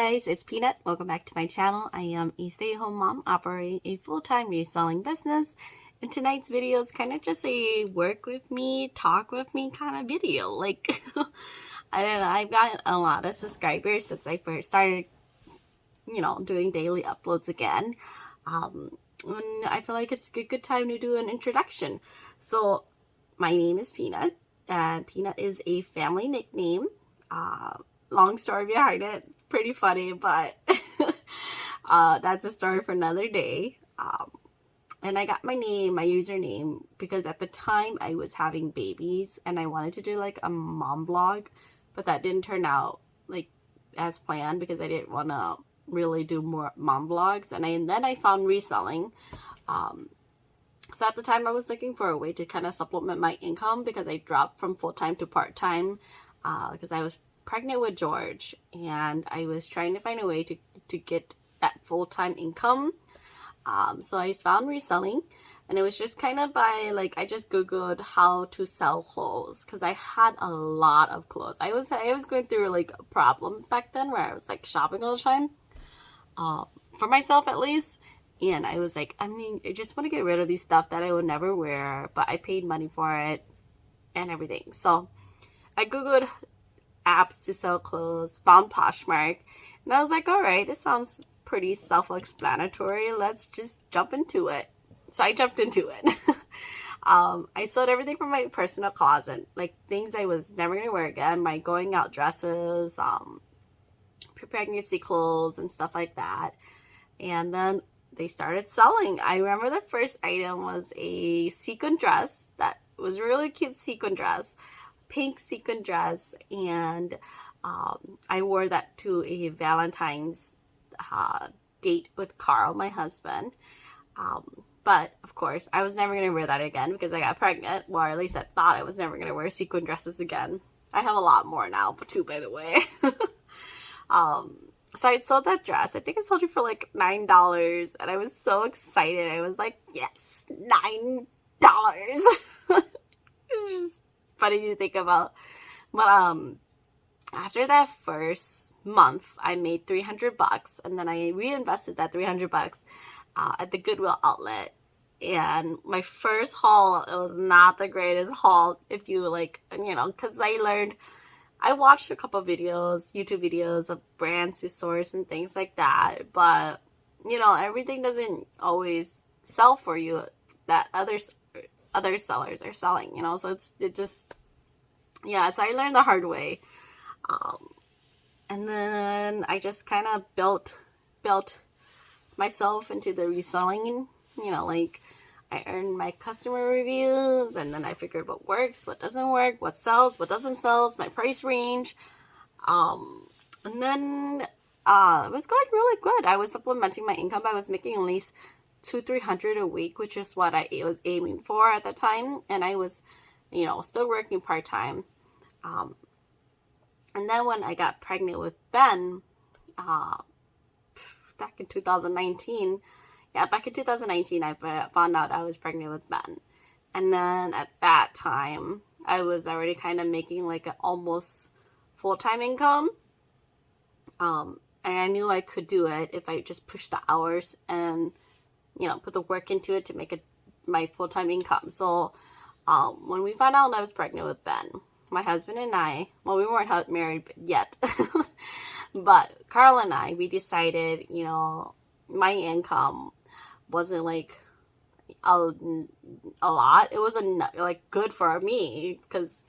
guys, it's Peanut. Welcome back to my channel. I am a stay-at-home mom operating a full-time reselling business. And tonight's video is kind of just a work with me, talk with me kind of video. Like, I don't know, I've gotten a lot of subscribers since I first started, doing daily uploads again. And I feel like it's a good time to do an introduction. So, my name is Peanut, and Peanut is a family nickname. Long story behind it, pretty funny, but that's a story for another day. And I got my name, my username, because at the time I was having babies and I wanted to do like a mom blog, but that didn't turn out like as planned because I didn't want to really do more mom blogs. And then I found reselling. So at the time I was looking for a way to kind of supplement my income because I dropped from full-time to part-time because I was pregnant with George and I was trying to find a way to get that full-time income. So I found reselling, and it was just kind of by like I just googled how to sell clothes because I had a lot of clothes. I was going through like a problem back then where I was like shopping all the time, for myself at least. And I was like, I just want to get rid of these stuff that I would never wear, but I paid money for it and everything. So I googled apps to sell clothes, found Poshmark, and I was like, all right, this sounds pretty self-explanatory. Let's just jump into it. So I jumped into it. I sold everything from my personal closet, like things I was never going to wear again, my going out dresses, pregnancy clothes and stuff like that. And then they started selling. I remember the first item was a sequin dress that was a really cute sequin dress, pink sequin dress, and I wore that to a Valentine's date with Carl, my husband. But of course, I was never going to wear that again because I got pregnant, or at least I thought I was never going to wear sequin dresses again. I have a lot more now, but too, by the way. So I sold that dress. I think I sold it for like $9, and I was so excited. I was like, yes, $9. It's just funny to think about. But after that first month, I made $300, and then I reinvested that $300 at the Goodwill outlet. And my first haul, it was not the greatest haul. If you because I watched a couple of videos, YouTube videos of brands to source and things like that. But, everything doesn't always sell for you that other sellers are selling, So so I learned the hard way. And then I just kind of built myself into the reselling, I earned my customer reviews, and then I figured what works, what doesn't work, what sells, what doesn't sell, my price range. And then it was going really good. I was supplementing my income. I was making at least $200-300 a week, which is what I was aiming for at the time. And I was, still working part-time. And then when I got pregnant with Ben, back in 2019, back in 2019, I found out I was pregnant with Ben. And then at that time, I was already kind of making like an almost full-time income. And I knew I could do it if I just pushed the hours and, put the work into it to make it my full-time income. So when we found out I was pregnant with Ben, my husband and I, well, we weren't married yet, but Carl and I, we decided, my income wasn't like a lot. It wasn't like good for me because,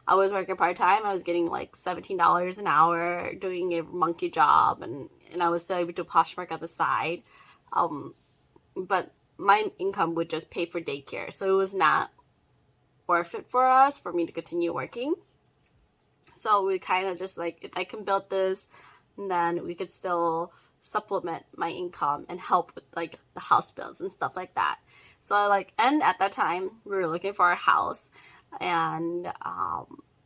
I was working part-time. I was getting like $17 an hour doing a monkey job, and I was still able to Poshmark on the side. But my income would just pay for daycare. So it was not worth it for us for me to continue working. So we kind of just like, if I can build this, then we could still supplement my income and help with like the house bills and stuff like that. So and at that time we were looking for a house and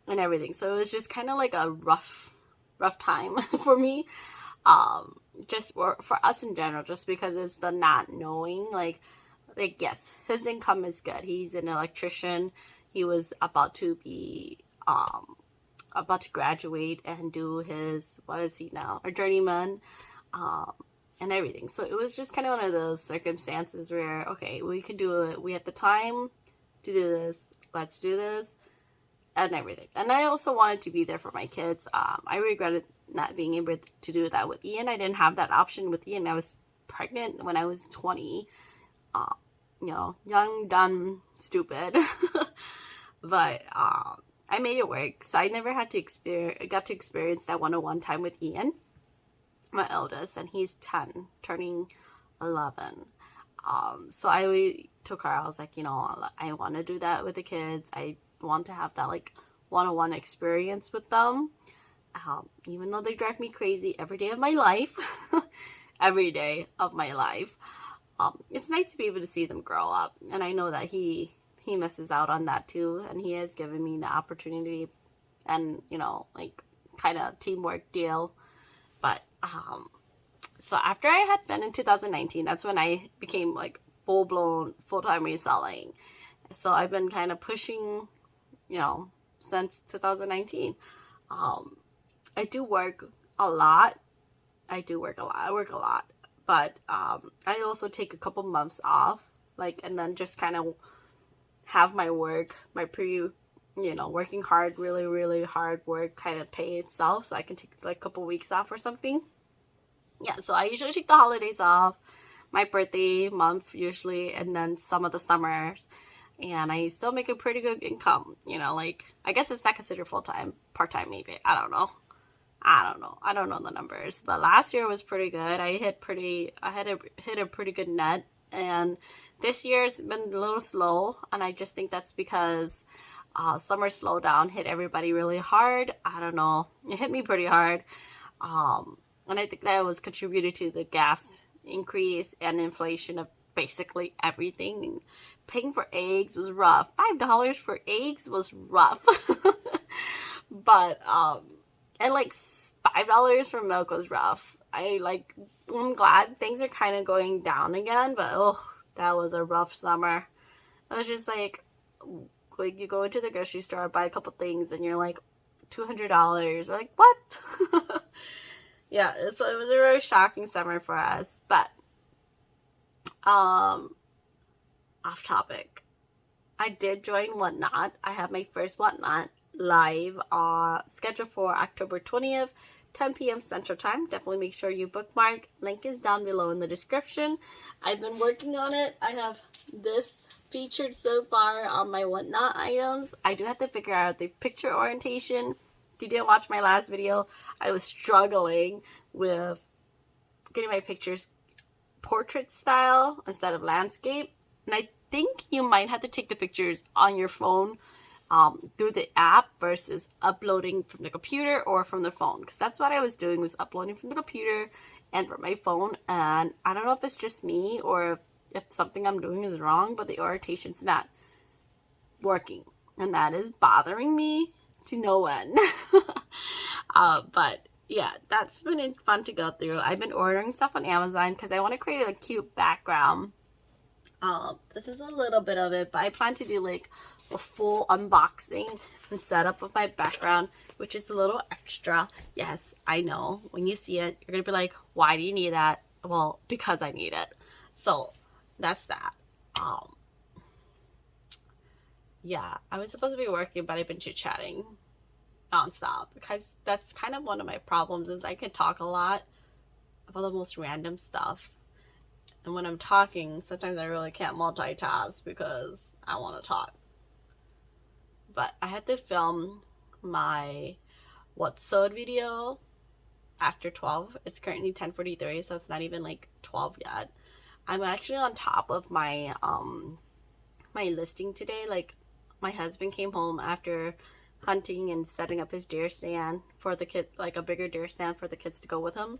everything. So it was just kind of like a rough time for me. Just for us in general, just because it's the not knowing, like yes, his income is good. He's an electrician. He was about to be about to graduate and do his, what is he now, a journeyman, and everything. So it was just kind of one of those circumstances where, okay, we can do it, we have the time to do this, let's do this, and everything. And I also wanted to be there for my kids. I regretted not being able to do that with Ian. I didn't have that option with Ian. I was pregnant when I was 20. Young, dumb, stupid. But I made it work. So I never got to experience that one-on-one time with Ian, my eldest, and he's 10, turning 11. So I took her. I was like, I want to do that with the kids. I want to have that like one-on-one experience with them. Even though they drive me crazy every day of my life, every day of my life. It's nice to be able to see them grow up, and I know that he misses out on that too, and he has given me the opportunity and kind of teamwork deal. But so after I had been in 2019, that's when I became like full-blown full-time reselling. So I've been kind of pushing since 2019. I do work a lot. I work a lot. But I also take a couple months off, and then just kind of have my work, working hard, really, really hard work kind of pay itself, so I can take like a couple weeks off or something. Yeah, so I usually take the holidays off, my birthday month usually, and then some of the summers. And I still make a pretty good income, I guess it's not considered full-time, part-time maybe, I don't know the numbers, but last year was pretty good. I hit a pretty good net, and this year's been a little slow, and I just think that's because summer slowdown hit everybody really hard. I don't know, it hit me pretty hard, and I think that was contributed to the gas increase and inflation of basically everything. Paying for eggs was rough. $5 for eggs was rough. But and like $5 for milk was rough. I'm glad things are kind of going down again, but that was a rough summer. It was just like you go into the grocery store, buy a couple things, and you're like $200. Like, what? Yeah, so it was a very shocking summer for us. But off topic, I did join Whatnot. I have my first Whatnot live scheduled for October 20th, 10 p.m. Central Time. Definitely make sure you bookmark. Link is down below in the description. I've been working on it. I have this featured so far on my Whatnot items. I do have to figure out the picture orientation. If you didn't watch my last video, I was struggling with getting my pictures portrait style instead of landscape. And I think you might have to take the pictures on your phone through the app versus uploading from the computer or from the phone, because that's what I was doing, was uploading from the computer and from my phone. And I don't know if it's just me or if something I'm doing is wrong, but the orientation's not working, and that is bothering me to no end. But yeah, that's been fun to go through. I've been ordering stuff on Amazon because I want to create a cute background. This is a little bit of it, but I plan to do like a full unboxing and setup of my background, which is a little extra. Yes, I know. When you see it, you're going to be like, why do you need that? Well, because I need it. So that's that. Yeah, I was supposed to be working, but I've been chit-chatting nonstop, because that's kind of one of my problems, is I can talk a lot about the most random stuff. And when I'm talking, sometimes I really can't multitask because I want to talk. But I had to film my What's Sewed video after 12. It's currently 10:43, so it's not even like 12 yet. I'm actually on top of my my listing today. Like, my husband came home after hunting and setting up his deer stand for the kid, like a bigger deer stand for the kids to go with him.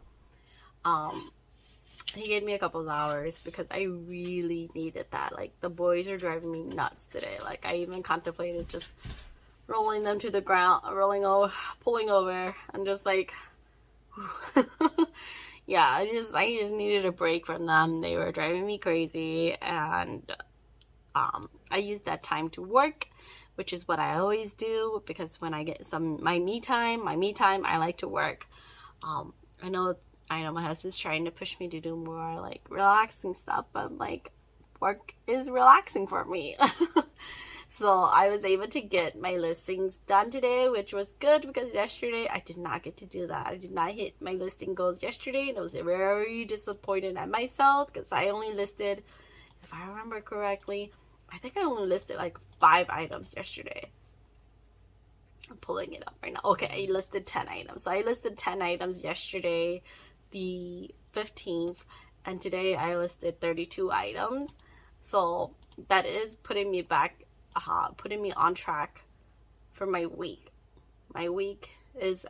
He gave me a couple of hours because I really needed that. Like, the boys are driving me nuts today. Like, I even contemplated just rolling them to the ground, pulling over, and just like, yeah, I just needed a break from them. They were driving me crazy, and I used that time to work, which is what I always do, because when I get my me time, I like to work. I know my husband's trying to push me to do more like relaxing stuff, but like work is relaxing for me. So I was able to get my listings done today, which was good, because yesterday I did not get to do that. I did not hit my listing goals yesterday, and I was very disappointed at myself, because I only listed, if I remember correctly, I think I only listed like 5 items yesterday. I'm pulling it up right now. Okay, I listed 10 items. So I listed 10 items yesterday, the 15th, and today I listed 32 items. So that is putting me on track for my week. My week is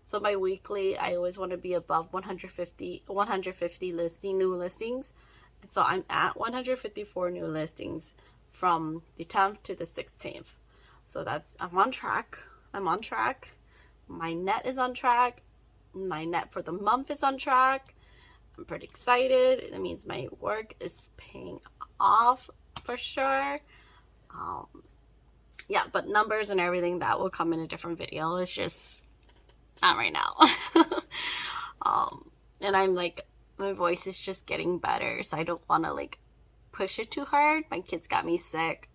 so my weekly, I always want to be above 150 new listings. So I'm at 154 new listings from the 10th to the 16th. So I'm on track. My net is on track. My net for the month is on track. I'm pretty excited. That means my work is paying off for sure. Yeah, but numbers and everything, that will come in a different video. It's just not right now. And I'm like, my voice is just getting better, so I don't want to like push it too hard. My kids got me sick.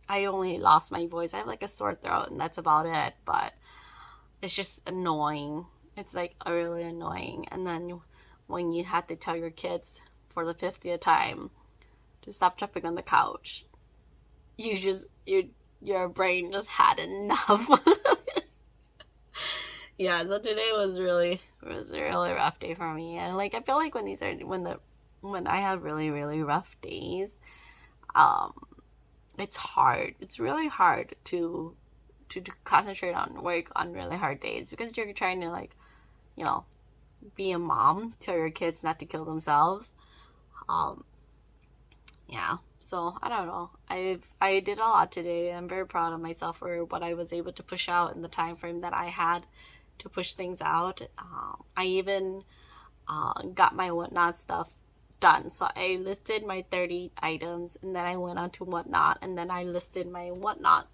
I only lost my voice. I have like a sore throat, and that's about it. But it's just annoying. It's like really annoying. And then when you have to tell your kids for the 50th time to stop jumping on the couch, your brain just had enough. Yeah, so today was a really rough day for me. And like, I feel like when I have really, really rough days, it's hard. It's really hard to concentrate on work on really hard days, because you're trying to like, be a mom, tell your kids not to kill themselves. Yeah. So I don't know. I did a lot today. I'm very proud of myself for what I was able to push out in the time frame that I had to push things out. I even got my Whatnot stuff done. So I listed my 30 items, and then I went on to Whatnot, and then I listed my Whatnot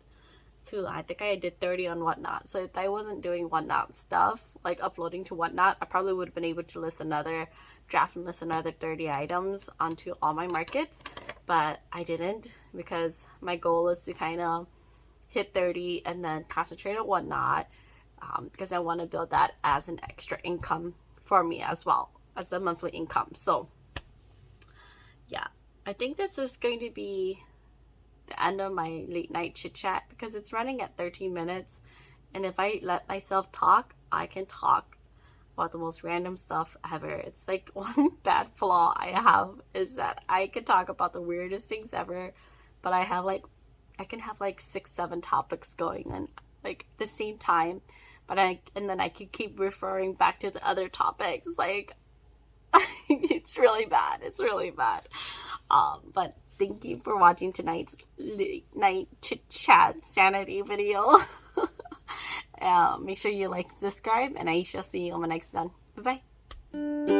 too. I think I did 30 on Whatnot. So if I wasn't doing Whatnot stuff, like uploading to Whatnot, I probably would have been able to list another 30 items onto all my markets. But I didn't, because my goal is to kind of hit 30 and then concentrate on Whatnot, because I want to build that as an extra income for me as well, as a monthly income. So yeah, I think this is going to be the end of my late night chit chat, because it's running at 13 minutes. And if I let myself talk, I can talk about the most random stuff ever. It's like one bad flaw I have is that I can talk about the weirdest things ever, but I can have like 6-7 topics going on like the same time, and then I could keep referring back to the other topics. Like it's really bad. But thank you for watching tonight's late night chit chat sanity video. Make sure you like and subscribe, and I shall see you on my next one. Bye bye.